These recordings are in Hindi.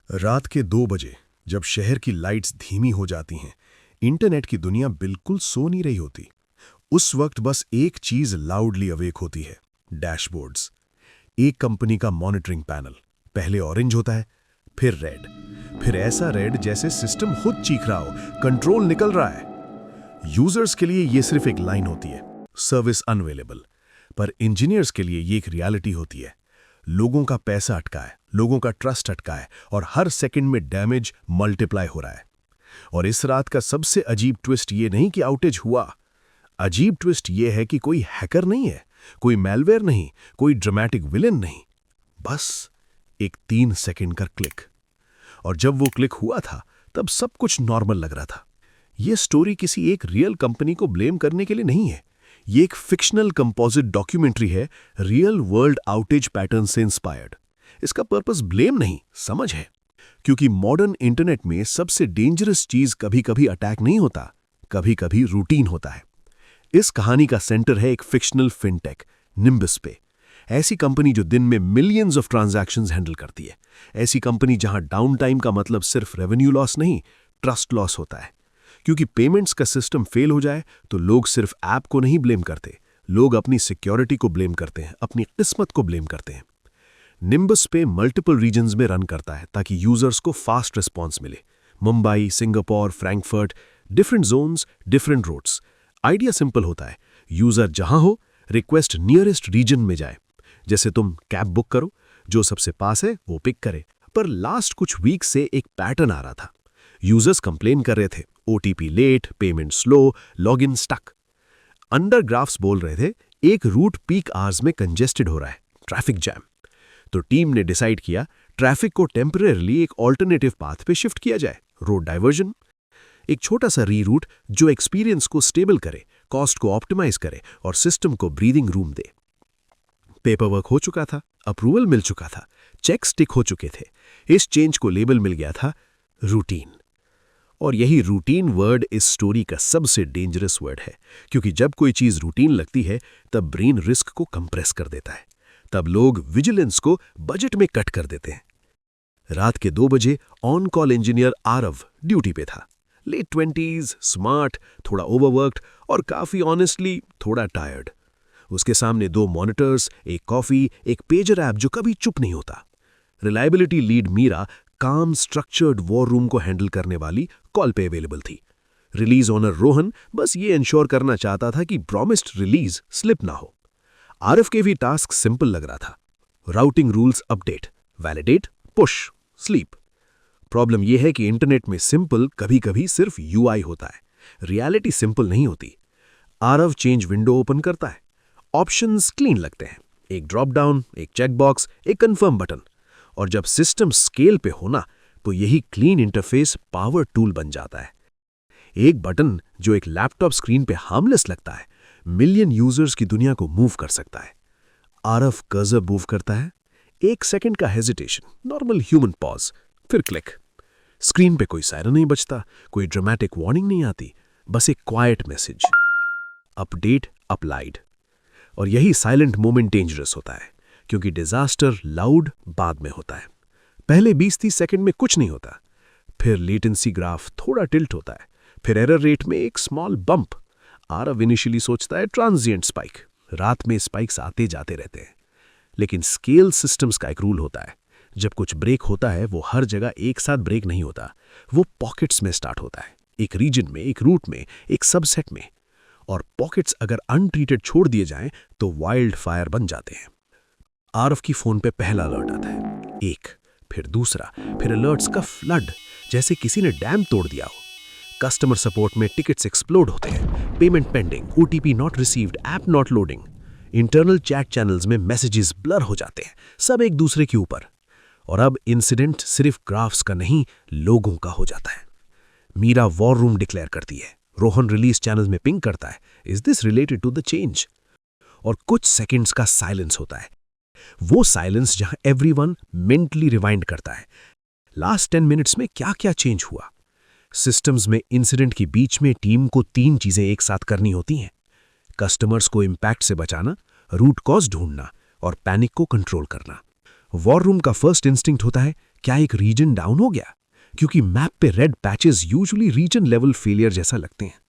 रात के 2 बजे जब शहर की लाइट्स धीमी हो जाती हैं, इंटरनेट की दुनिया बिल्कुल सो नहीं रही होती। उस वक्त बस एक चीज लाउडली अवेक होती है, डैशबोर्ड्स। एक कंपनी का मॉनिटरिंग पैनल पहले ऑरेंज होता है, फिर रेड, फिर ऐसा रेड जैसे सिस्टम खुद चीख रहा हो, कंट्रोल निकल रहा है। यूजर्स के लिए यह सिर्फ एक लाइन होती है, सर्विस अनअवेलेबल। पर इंजीनियर्स के लिए ये एक रियलिटी होती है। लोगों का पैसा अटका है, लोगों का ट्रस्ट अटका है, और हर सेकंड में डैमेज मल्टीप्लाई हो रहा है। और इस रात का सबसे अजीब ट्विस्ट ये नहीं कि आउटेज हुआ। अजीब ट्विस्ट ये है कि कोई हैकर नहीं है, कोई मैलवेयर नहीं, कोई ड्रामेटिक विलेन नहीं, बस एक 3 सेकंड का क्लिक। और जब वो क्लिक हुआ था तब सब कुछ नॉर्मल लग रहा था। ये स्टोरी किसी एक रियल कंपनी को ब्लेम करने के लिए नहीं है। ये एक फिक्शनल कंपोजिट डॉक्यूमेंट्री है, रियल वर्ल्ड आउटेज पैटर्न से इंस्पायर्ड। इसका पर्पस ब्लेम नहीं, समझ है। क्योंकि मॉडर्न इंटरनेट में सबसे डेंजरस चीज कभी कभी अटैक नहीं होता, कभी कभी रूटीन होता है। इस कहानी का सेंटर है एक फिक्शनल फिनटेक निम्बस पे। ऐसी कंपनी जो दिन में मिलियंस ऑफ ट्रांजैक्शंस हैंडल करती है। ऐसी कंपनी जहां डाउन टाइम का मतलब सिर्फ रेवेन्यू लॉस नहीं, ट्रस्ट लॉस होता है। क्योंकि पेमेंट्स का सिस्टम फेल हो जाए तो लोग सिर्फ ऐप को नहीं ब्लेम करते, लोग अपनी सिक्योरिटी को ब्लेम करते हैं, अपनी किस्मत को ब्लेम करते हैं। निम्बस पे मल्टीपल रीजन्स में रन करता है ताकि यूजर्स को फास्ट रिस्पॉन्स मिले। Mumbai, Singapore, Frankfurt, different zones, different routes. Idea simple होता है, यूजर जहां हो, रिक्वेस्ट नियरेस्ट रीजन में जाए। जैसे तुम कैब बुक करो, जो सबसे पास है वो पिक करे। पर लास्ट कुछ वीक से एक पैटर्न आ रहा था। यूजर्स कंप्लेन कर रहे थे, OTP late, payment slow, login stuck. Under graphs बोल रहे थे एक रूट पीक आवर्स में कंजेस्टेड हो रहा है, ट्रैफिक जैम। तो टीम ने डिसाइड किया ट्रैफिक को टेम्परेरली एक ऑल्टरनेटिव पाथ पे शिफ्ट किया जाए, रोड डाइवर्जन। एक छोटा सा रीरूट जो एक्सपीरियंस को स्टेबल करे, कॉस्ट को ऑप्टिमाइज करे और सिस्टम को ब्रीदिंग रूम दे। पेपर वर्क हो चुका था, अप्रूवल मिल चुका था, चेक्स टिक हो चुके थे। इस चेंज को लेबल मिल गया था रूटीन। और यही रूटीन वर्ड इस स्टोरी का सबसे डेंजरस वर्ड है। क्योंकि जब कोई चीज रूटीन लगती है तब ब्रेन रिस्क को कंप्रेस कर देता है, तब लोग विजिलेंस को बजट में कट कर देते हैं। रात के 2 बजे on call engineer Aarav duty पे था। लेट 20s, स्मार्ट, थोड़ा ओवरवर्क्ड और काफी ऑनेस्टली थोड़ा टायर्ड। उसके सामने 2 मॉनिटर्स, एक कॉफी, एक पेजर ऐप जो कभी चुप नहीं होता। रिलायबिलिटी लीड मीरा काम स्ट्रक्चर्ड वॉर रूम को हैंडल करने वाली कॉल पे अवेलेबल थी। रिलीज ओनर रोहन बस ये इंश्योर करना चाहता था कि प्रॉमिस्ड रिलीज स्लिप ना हो। आरएफ के भी टास्क सिंपल लग रहा था, routing rules update, validate, push, sleep. Problem यह है कि इंटरनेट में सिंपल कभी कभी सिर्फ यूआई होता है, रियलिटी सिंपल नहीं होती। आरव चेंज विंडो ओपन करता है, ऑप्शंस क्लीन लगते हैं, एक ड्रॉप डाउन, एक चेकबॉक्स, एक कंफर्म बटन। और जब सिस्टम स्केल पे होना तो यही क्लीन इंटरफेस पावर टूल बन जाता है। एक बटन जो एक लैपटॉप स्क्रीन पे हार्मलेस लगता है, मिलियन यूजर्स की दुनिया को मूव कर सकता है। आरव कर्सर मूव करता है, 1 सेकंड का हेजिटेशन, नॉर्मल ह्यूमन पॉज, फिर क्लिक। स्क्रीन पे कोई सायरन नहीं बजता, कोई ड्रामेटिक वार्निंग नहीं आती, बस एक क्वाइट मैसेज, अपडेट अप्लाइड। और यही साइलेंट मोमेंट डेंजरस होता है, क्योंकि डिजास्टर लाउड बाद में होता है। पहले 20-30 सेकंड में कुछ नहीं होता, फिर लेटेंसी ग्राफ थोड़ा टिल्ट होता है, फिर एरर रेट में एक स्मॉल बम्प। आरव इनिशियली सोचता है ट्रांजिएंट स्पाइक, रात में स्पाइक्स आते जाते रहते हैं। लेकिन स्केल सिस्टम्स का एक रूल होता है, जब कुछ ब्रेक होता है वो हर जगह एक साथ ब्रेक नहीं होता, वो पॉकेट्स में स्टार्ट होता है, एक रीजन में, एक रूट में, एक सबसेट में। और पॉकेट्स अगर अनट्रीटेड छोड़ दिए जाएं तो वाइल्ड फायर बन जाते हैं। आरव की फोन पे पहला अलर्ट आता है, एक, फिर दूसरा, फिर अलर्ट्स का फ्लड, जैसे किसी ने डैम तोड़ दिया हो। कस्टमर सपोर्ट में टिकट्स एक्सप्लोड होते हैं, payment pending, OTP not received, app not loading. Internal chat channels में मैसेजेस ब्लर हो जाते हैं, सब एक दूसरे के ऊपर। और अब इंसिडेंट सिर्फ ग्राफ्स का नहीं, लोगों का हो जाता है। मीरा वॉर रूम डिक्लेयर करती है, रोहन रिलीज चैनल में पिंग करता है, is this related to the change? और कुछ सेकंड्स का साइलेंस होता है, वो साइलेंस जहां एवरीवन मेंटली रिवाइंड करता है, लास्ट 10 मिनट्स में क्या क्या चेंज हुआ। सिस्टम्स में इंसिडेंट के बीच में टीम को 3 चीजें एक साथ करनी होती हैं, कस्टमर्स को इंपैक्ट से बचाना, रूट कॉज ढूंढना और पैनिक को कंट्रोल करना। वॉर रूम का फर्स्ट इंस्टिंक्ट होता है, क्या एक रीजन डाउन हो गया? क्योंकि मैप पे red patches usually region level failure जैसा लगते हैं,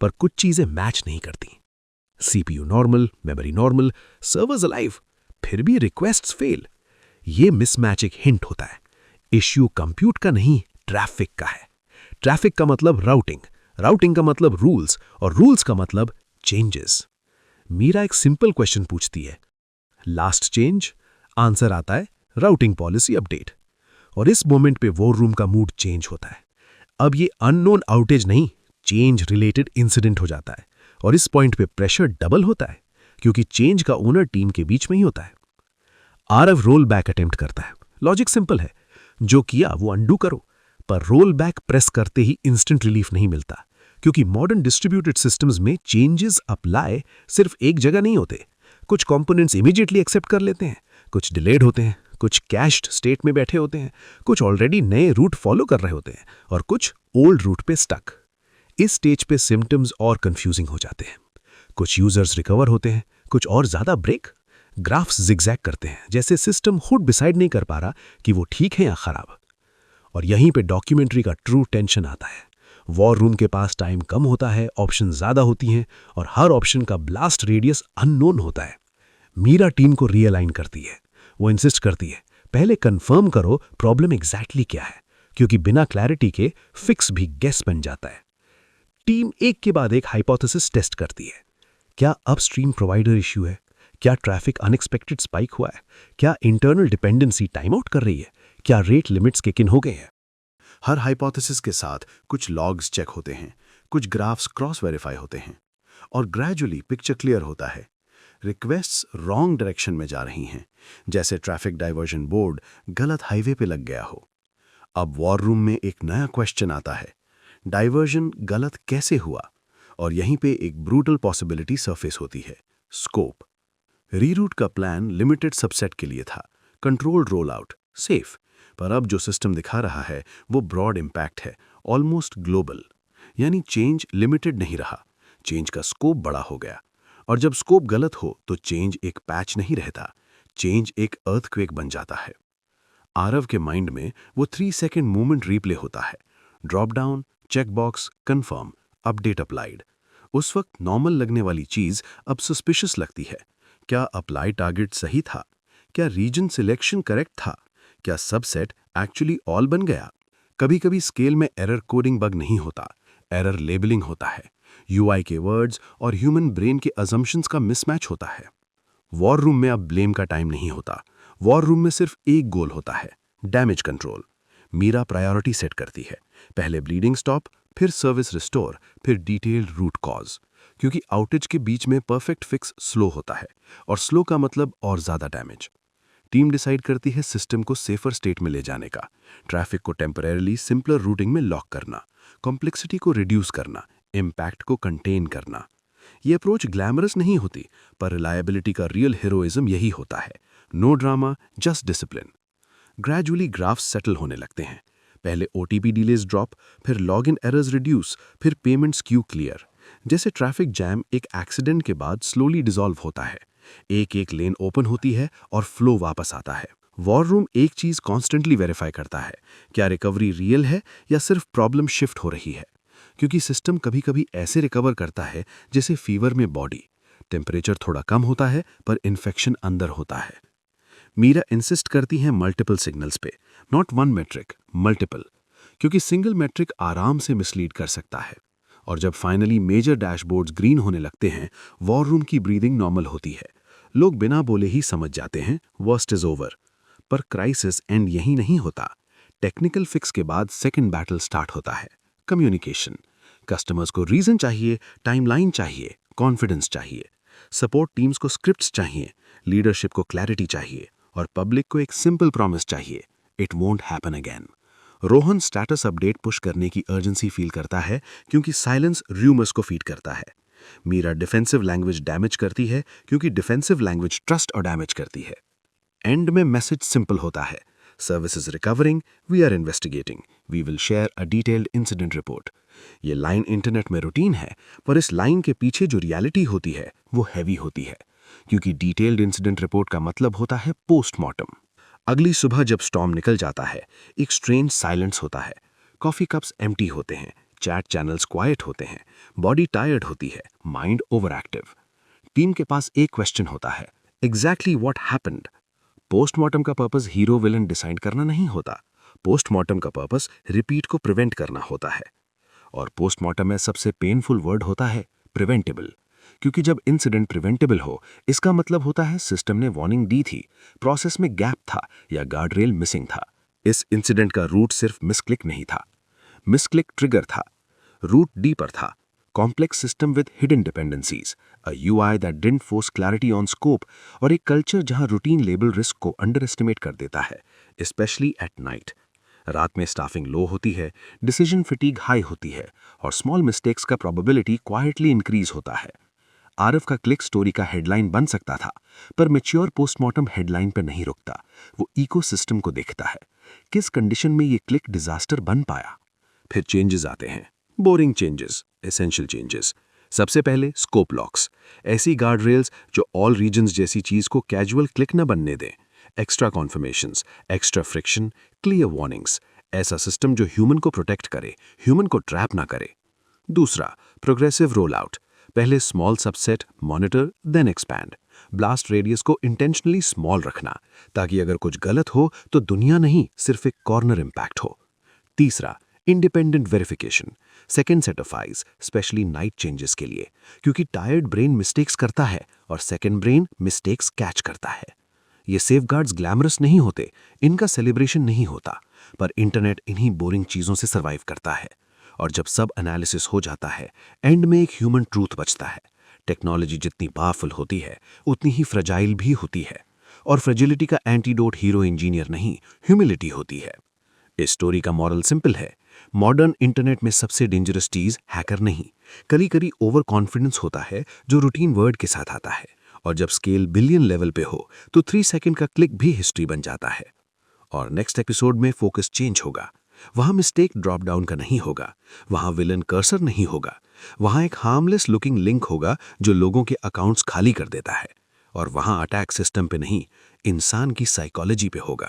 पर कुछ चीजें मैच नहीं करती। CPU normal, memory normal, servers alive, फिर भी रिक्वेस्ट्स फेल। ये मिसमैच एक हिंट होता है। इश्यू कंप्यूट का नहीं, ट्रैफिक का है। ट्रैफिक का मतलब राउटिंग, राउटिंग का मतलब रूल्स, और रूल्स का मतलब चेंजेस। मीरा एक सिंपल क्वेश्चन पूछती है, लास्ट चेंज? आंसर आता है राउटिंग पॉलिसी अपडेट। और इस मोमेंट पे वॉर रूम का मूड चेंज होता है। अब ये अननोन आउटेज नहीं, चेंज रिलेटेड इंसिडेंट हो जाता है। और इस पॉइंट पे प्रेशर डबल होता है, क्योंकि चेंज का ओनर टीम के बीच में ही होता है। आरव रोल बैक अटेम्प्ट करता है। लॉजिक सिंपल है, जो किया वो अंडू करो। पर रोल बैक प्रेस करते ही इंस्टेंट रिलीफ नहीं मिलता, क्योंकि मॉडर्न डिस्ट्रीब्यूटेड सिस्टम्स में चेंजेस अप्लाई सिर्फ एक जगह नहीं होते। कुछ कंपोनेंट्स इमीडिएटली एक्सेप्ट कर लेते हैं, कुछ डिलेड होते हैं, कुछ कैश्ड स्टेट में बैठे होते हैं, कुछ ऑलरेडी नए रूट फॉलो कर रहे होते हैं, और कुछ ओल्ड रूट पे स्टक। इस स्टेज पे सिम्टम्स और कंफ्यूजिंग हो जाते हैं। कुछ यूजर्स रिकवर होते हैं, कुछ और ज्यादा ब्रेक। ग्राफ्स जिगजैग करते हैं, जैसे सिस्टम खुद डिसाइड नहीं कर पा रहा कि वो ठीक है या खराब। और यहीं पे डॉक्यूमेंट्री का ट्रू टेंशन आता है। वॉर रूम के पास टाइम कम होता है, ऑप्शन ज्यादा होती हैं, और हर ऑप्शन का ब्लास्ट रेडियस अननोन होता है। मीरा टीम को रियलाइन करती है। वो इंसिस्ट करती है, पहले कंफर्म करो प्रॉब्लम एग्जैक्टली क्या है, क्योंकि बिना क्लैरिटी के फिक्स भी गेस बन जाता है। टीम एक के बाद एक हाइपोथेसिस टेस्ट करती है। क्या अपस्ट्रीम प्रोवाइडर इश्यू है? क्या ट्रैफिक अनएक्सपेक्टेड स्पाइक हुआ है? क्या इंटरनल डिपेंडेंसी टाइम आउट कर रही है? क्या रेट लिमिट्स किक इन हो गए हैं? हर हाइपोथेसिस के साथ कुछ लॉग्स चेक होते हैं, कुछ ग्राफ्स क्रॉस वेरीफाई होते हैं, और ग्रेजुअली पिक्चर क्लियर होता है। रिक्वेस्ट्स रॉन्ग डायरेक्शन में जा रही हैं, जैसे ट्रैफिक डाइवर्जन बोर्ड गलत हाईवे पे लग गया हो। अब वॉर रूम में एक नया क्वेश्चन आता है, डाइवर्जन गलत कैसे हुआ? और यहीं पे एक ब्रूटल पॉसिबिलिटी सरफेस होती है, स्कोप। रीरूट का प्लान लिमिटेड सबसेट के लिए था, कंट्रोल्ड रोल आउट, सेफ। पर अब जो सिस्टम दिखा रहा है वो ब्रॉड इम्पैक्ट है, ऑलमोस्ट ग्लोबल। यानी चेंज लिमिटेड नहीं रहा, चेंज का स्कोप बड़ा हो गया। और जब स्कोप गलत हो तो चेंज एक पैच नहीं रहता, चेंज एक अर्थक्वेक बन जाता है। आरव के माइंड में वो 3 सेकेंड मूवमेंट रीप्ले होता है, drop down, checkbox, confirm, update applied. उस वक्त नॉर्मल लगने वाली चीज अब सस्पिशियस लगती है। क्या अप्लाई टारगेट सही था? क्या रीजन सिलेक्शन करेक्ट था? क्या सबसेट एक्चुअली ऑल बन गया? कभी कभी स्केल में एरर कोडिंग बग नहीं होता, एरर लेबलिंग होता है। यूआई के वर्ड्स और ह्यूमन ब्रेन के अजम्पशंस का मिसमैच होता है। वॉर रूम में अब ब्लेम का टाइम नहीं होता। वॉर रूम में सिर्फ एक गोल होता है, damage control. Meera priority set करती है, पहले ब्लीडिंग स्टॉप, फिर सर्विस रिस्टोर, फिर डिटेल्ड रूट कॉज। क्योंकि आउटेज के बीच में परफेक्ट फिक्स स्लो होता है, और स्लो का मतलब और ज्यादा डैमेज। टीम डिसाइड करती है सिस्टम को सेफर स्टेट में ले जाने का, ट्रैफिक को टेम्परेरली सिंपलर रूटिंग में लॉक करना, कॉम्प्लेक्सिटी को रिड्यूस करना, इम्पैक्ट को कंटेन करना। ये अप्रोच ग्लैमरस नहीं होती, पर रिलायबिलिटी का रियल हीरोइज्म यही होता है, no drama, just discipline. Gradually graphs settle होने लगते हैं। पहले ओटीपी डिलेज ड्रॉप, फिर लॉगिन एरर्स रिड्यूस, फिर पेमेंट्स क्यू क्लियर। जैसे ट्रैफिक जैम एक एक्सीडेंट के बाद स्लोली डिसॉल्व होता है, एक एक लेन ओपन होती है और फ्लो वापस आता है। वॉर रूम एक चीज कॉन्स्टेंटली वेरीफाई करता है, क्या रिकवरी रियल है या सिर्फ प्रॉब्लम शिफ्ट हो रही है। क्योंकि सिस्टम कभी कभी ऐसे रिकवर करता है जैसे फीवर में बॉडी, टेम्परेचर थोड़ा कम होता है पर इन्फेक्शन अंदर होता है। मीरा इंसिस्ट करती हैं मल्टीपल सिग्नल्स पे, नॉट वन मेट्रिक, मल्टीपल। क्योंकि सिंगल मेट्रिक आराम से मिसलीड कर सकता है। और जब फाइनली मेजर डैशबोर्ड्स ग्रीन होने लगते हैं, वॉर रूम की ब्रीदिंग नॉर्मल होती है। लोग बिना बोले ही समझ जाते हैं वर्स्ट इज ओवर। पर क्राइसिस एंड यही नहीं होता। टेक्निकल फिक्स के बाद सेकंड बैटल स्टार्ट होता है, कम्युनिकेशन। कस्टमर्स को रीजन चाहिए, टाइमलाइन चाहिए, कॉन्फिडेंस चाहिए। सपोर्ट टीम्स को स्क्रिप्ट्स चाहिए, लीडरशिप को क्लैरिटी चाहिए, और पब्लिक को एक सिंपल प्रॉमिस चाहिए, it won't happen again. Rohan status update push करने की अर्जेंसी फील करता है, क्योंकि साइलेंस र्यूमर्स को फीड करता है। मीरा डिफेंसिव लैंग्वेज डैमेज करती है, क्योंकि डिफेंसिव लैंग्वेज ट्रस्ट और डैमेज करती है। एंड में मैसेज सिंपल होता है, service is recovering, we are investigating, we will share a detailed incident report. ये लाइन इंटरनेट में रूटीन है, पर इस लाइन के पीछे जो रियलिटी होती है वो हैवी होती है, क्योंकि डिटेल्ड इंसिडेंट रिपोर्ट का मतलब होता है पोस्टमार्टम। अगली सुबह जब स्टॉर्म निकल जाता है, एक स्ट्रेंज साइलेंस होता है। कॉफी कप्स एम्प्टी होते हैं, चैट चैनल्स क्वाइट होते हैं, बॉडी टायर्ड होती है, माइंड ओवर एक्टिव। टीम के पास एक क्वेश्चन होता है, एग्जैक्टली व्हाट हैपेंड। पोस्टमार्टम का पर्पस हीरो विलन डिसाइड करना नहीं होता। पोस्टमार्टम का पर्पस रिपीट को प्रिवेंट करना होता है। और पोस्टमार्टम में सबसे पेनफुल वर्ड होता है प्रिवेंटेबल, क्योंकि जब इंसिडेंट प्रिवेंटेबल हो, इसका मतलब होता है सिस्टम ने वार्निंग दी थी, प्रोसेस में गैप था या गार्ड रेल मिसिंग था। इस इंसिडेंट का रूट सिर्फ मिसक्लिक नहीं था, मिसक्लिक ट्रिगर था। रूट डीपर था, complex system with hidden dependencies, a UI that didn't force clarity on scope, और एक कल्चर जहां रूटीन लेबल रिस्क को अंडर एस्टिमेट कर देता है, स्पेशली एट नाइट। रात में स्टाफिंग लो होती है, डिसीजन फिटीग हाई होती है, और स्मॉल मिस्टेक्स का प्रोबेबिलिटी क्वाइटली इंक्रीज होता है। आरएफ का क्लिक स्टोरी का हेडलाइन बन सकता था, पर मैच्योर पोस्टमार्टम हेडलाइन पर नहीं रुकता, वो इकोसिस्टम को देखता है। किस कंडीशन में ये क्लिक डिजास्टर बन पाया। फिर चेंजेस आते हैं, बोरिंग चेंजेस, एसेंशियल चेंजेस। सबसे पहले स्कोप लॉक्स, ऐसी गार्ड रेल्स जो ऑल रीजन्स जैसी चीज को कैजुअल क्लिक न बनने दें। Extra confirmations, extra friction, clear warnings, ऐसा सिस्टम जो ह्यूमन को प्रोटेक्ट करे, ह्यूमन को ट्रैप ना करे। दूसरा, प्रोग्रेसिव रोल आउट, पहले small subset, monitor, then expand. Blast radius को इंटेंशनली स्मॉल रखना, ताकि अगर कुछ गलत हो तो दुनिया नहीं, सिर्फ एक कॉर्नर इंपैक्ट हो। तीसरा, independent verification, second set of eyes, specially night changes के लिए, क्योंकि टायर्ड ब्रेन मिस्टेक्स करता है और सेकेंड ब्रेन मिस्टेक्स कैच करता है। ये सेफगार्ड्स ग्लैमरस नहीं होते, इनका सेलिब्रेशन नहीं होता, पर इंटरनेट इन्हीं बोरिंग चीजों से सर्वाइव करता है। और जब सब एनालिसिस हो जाता है, एंड में एक ह्यूमन ट्रूथ बचता है। टेक्नोलॉजी जितनी पावरफुल होती है, उतनी ही फ्रेजाइल भी होती है, और फ्रेजिलिटी का एंटीडोट हीरो इंजीनियर नहीं, ह्यूमिलिटी होती है। इस स्टोरी का मॉरल सिंपल है, मॉडर्न इंटरनेट में सबसे डेंजरस चीज हैकर नहीं, कभी कभी ओवर कॉन्फिडेंस होता है, जो रूटीन वर्ड के साथ आता है। और जब स्केल बिलियन लेवल पे हो, तो 3 सेकंड का क्लिक भी हिस्ट्री बन जाता है। और नेक्स्ट एपिसोड में फोकस चेंज होगा। वहां मिस्टेक ड्रॉप डाउन का नहीं होगा, वहां विलन कर्सर नहीं होगा, वहां एक हार्मलेस लुकिंग लिंक होगा जो लोगों के अकाउंट्स खाली कर देता है। और वहां अटैक सिस्टम पे नहीं, इंसान की साइकोलॉजी पे होगा।